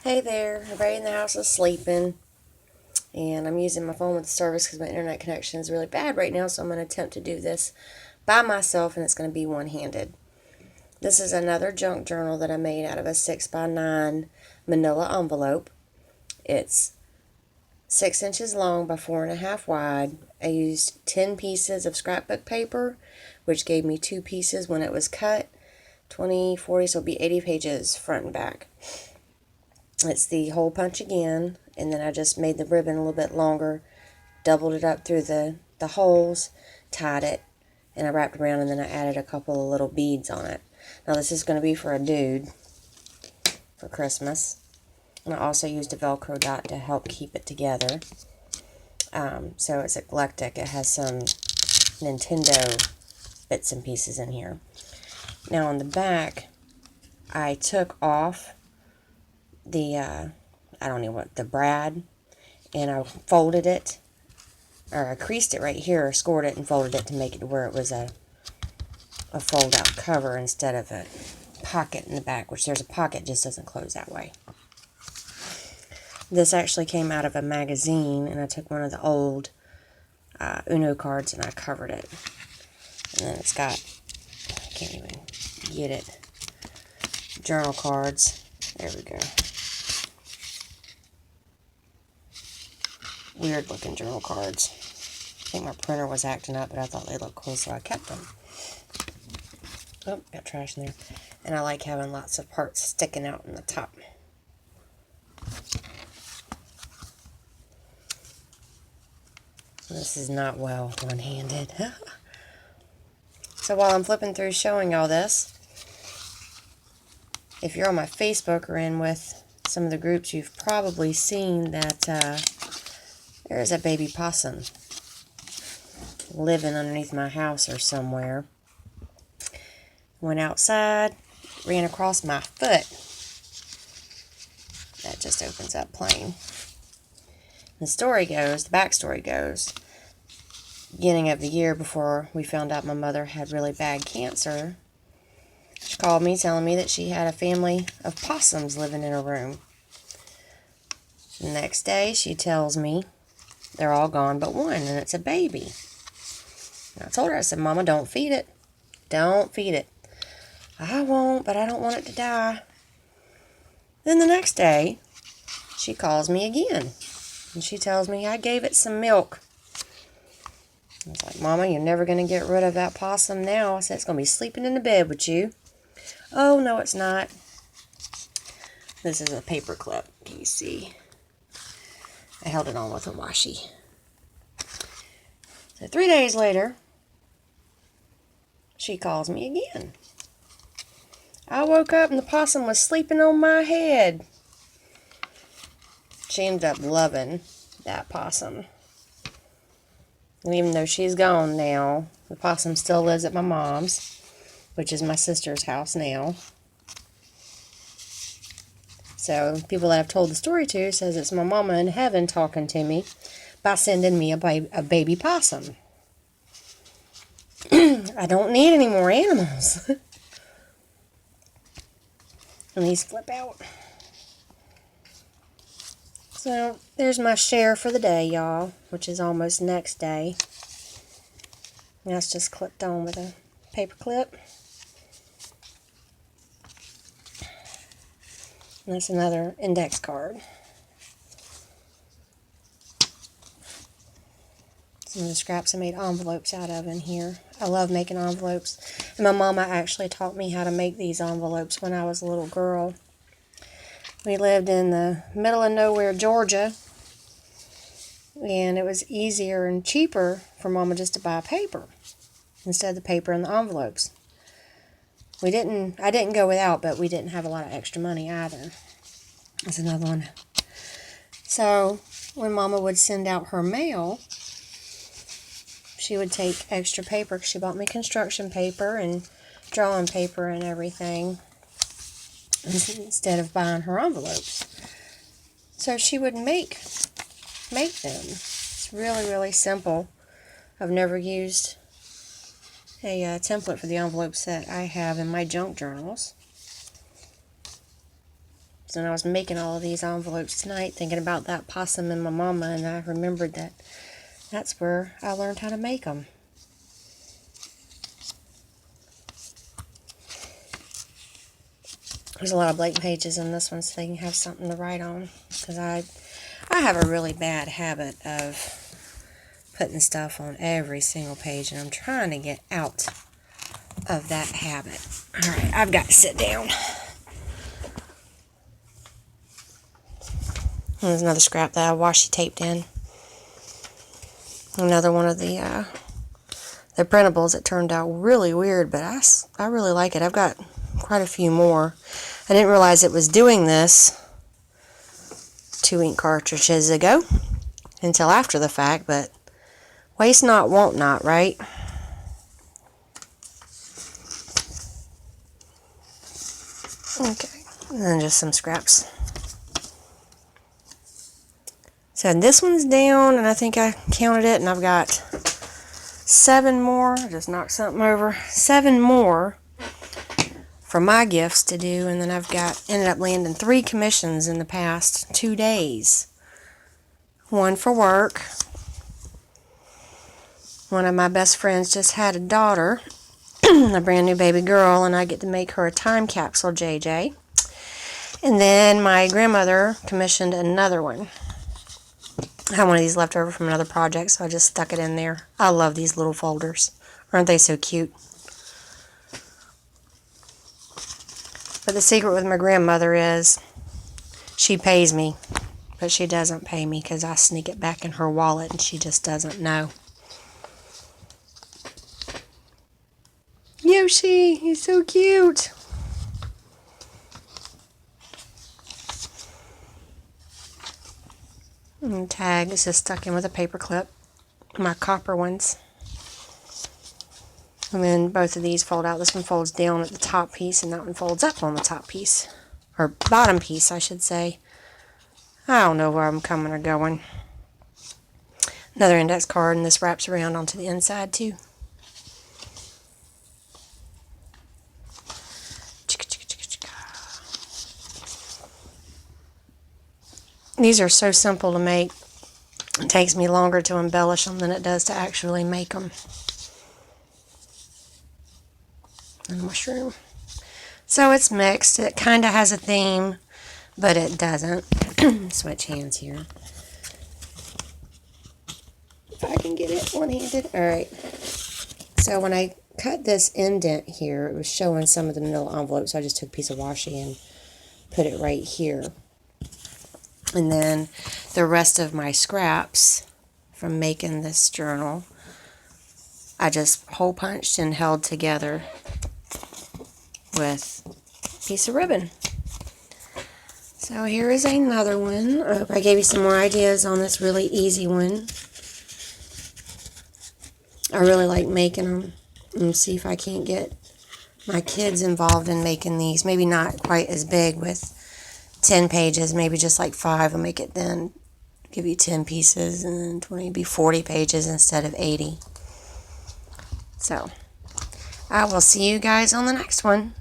Hey there, everybody in the house is sleeping, and I'm using my phone with service because my internet connection is really bad right now, so I'm going to attempt to do this by myself, and it's going to be one-handed. This is another junk journal that I made out of a 6x9 Manila envelope. It's 6 inches long by 4.5 wide. I used 10 pieces of scrapbook paper, which gave me 2 pieces when it was cut. 20, 40, so it'll be 80 pages front and back. It's the hole punch again, and then I just made the ribbon a little bit longer, doubled it up through the holes, tied it, and I wrapped around, and then I added a couple of little beads on it. Now this is going to be for a dude for Christmas, and I also used a Velcro dot to help keep it together. So it's eclectic. It has some Nintendo bits and pieces in here. Now on the back, I took off the, I don't know what, the brad, and I folded it, or I creased it right here, scored it and folded it to make it where it was a fold-out cover instead of a pocket in the back, which there's a pocket, just doesn't close that way. This actually came out of a magazine, and I took one of the old Uno cards and I covered it. And then it's got, I can't even get it, journal cards. There we go. Weird looking journal cards. I think my printer was acting up, but I thought they looked cool, so I kept them. Oh, got trash in there. And I like having lots of parts sticking out in the top. This is not well one-handed. So while I'm flipping through showing all this, if you're on my Facebook or in with some of the groups, you've probably seen that there's a baby possum living underneath my house or somewhere. Went outside, ran across my foot. That just opens up plain. The story goes, the backstory goes, beginning of the year before we found out my mother had really bad cancer, she called me telling me that she had a family of possums living in her room. The next day she tells me they're all gone but one, and it's a baby. And I told her, I said, Mama, don't feed it. Don't feed it. I won't, but I don't want it to die. Then the next day, she calls me again. And she tells me I gave it some milk. I was like, Mama, you're never going to get rid of that possum now. I said, it's going to be sleeping in the bed with you. Oh, no, it's not. This is a paper clip. Can you see? I held it on with a washi. So 3 days later, she calls me again. I woke up and the possum was sleeping on my head. She ended up loving that possum. And even though she's gone now, the possum still lives at my mom's, which is my sister's house now. So people that I've told the story to says it's my mama in heaven talking to me by sending me a baby possum. I don't need any more animals. And these flip out. So there's my share for the day, y'all, which is almost next day. And that's just clipped on with a paper clip. And that's another index card. Some of the scraps I made envelopes out of in here. I love making envelopes. And my mama actually taught me how to make these envelopes when I was a little girl. We lived in the middle of nowhere, Georgia. And it was easier and cheaper for Mama just to buy paper instead of the paper and the envelopes. I didn't go without, but we didn't have a lot of extra money either. That's another one. So when Mama would send out her mail, she would take extra paper because she bought me construction paper and drawing paper and everything instead of buying her envelopes. So she would make them. It's really, really simple. I've never used a template for the envelopes that I have in my junk journals. lost, and I was making all of these envelopes tonight thinking about that possum and my mama, and I remembered that that's where I learned how to make them. There's a lot of blank pages in this one so they can have something to write on, because I have a really bad habit of putting stuff on every single page, and I'm trying to get out of that habit. Alright, I've got to sit down. And there's another scrap that I washi taped in. Another one of the printables. It turned out really weird, but I really like it. I've got quite a few more. I didn't realize it was doing this 2 ink cartridges ago until after the fact, but waste not, want not, right? Okay, and then just some scraps. So this one's down, and I think I counted it, and I've got 7 more. I just knocked something over. 7 more for my gifts to do, and then I've ended up landing 3 commissions in the past 2 days. One for work. One of my best friends just had a daughter, a brand new baby girl, and I get to make her a time capsule JJ. And then my grandmother commissioned another one. I had one of these left over from another project, so I just stuck it in there. I love these little folders. Aren't they so cute? But the secret with my grandmother is she pays me, but she doesn't pay me because I sneak it back in her wallet and she just doesn't know. Yoshi, he's so cute. And tag is just stuck in with a paper clip. My copper ones. And then both of these fold out. This one folds down at the top piece, and that one folds up on the top piece. Or bottom piece, I should say. I don't know where I'm coming or going. Another index card, and this wraps around onto the inside too. These are so simple to make. It takes me longer to embellish them than it does to actually make them. And mushroom. So it's mixed. It kind of has a theme, but it doesn't. Switch hands here. If I can get it one-handed. Alright. So when I cut this indent here, it was showing some of the manila envelopes, so I just took a piece of washi and put it right here. And then the rest of my scraps from making this journal, I just hole punched and held together with a piece of ribbon. So here is another one. I hope I gave you some more ideas on this really easy one. I really like making them. And see if I can't get my kids involved in making these. Maybe not quite as big with 10 pages, maybe just like 5. I'll make it then, give you 10 pieces, and then 20, be 40 pages instead of 80. So, I will see you guys on the next one.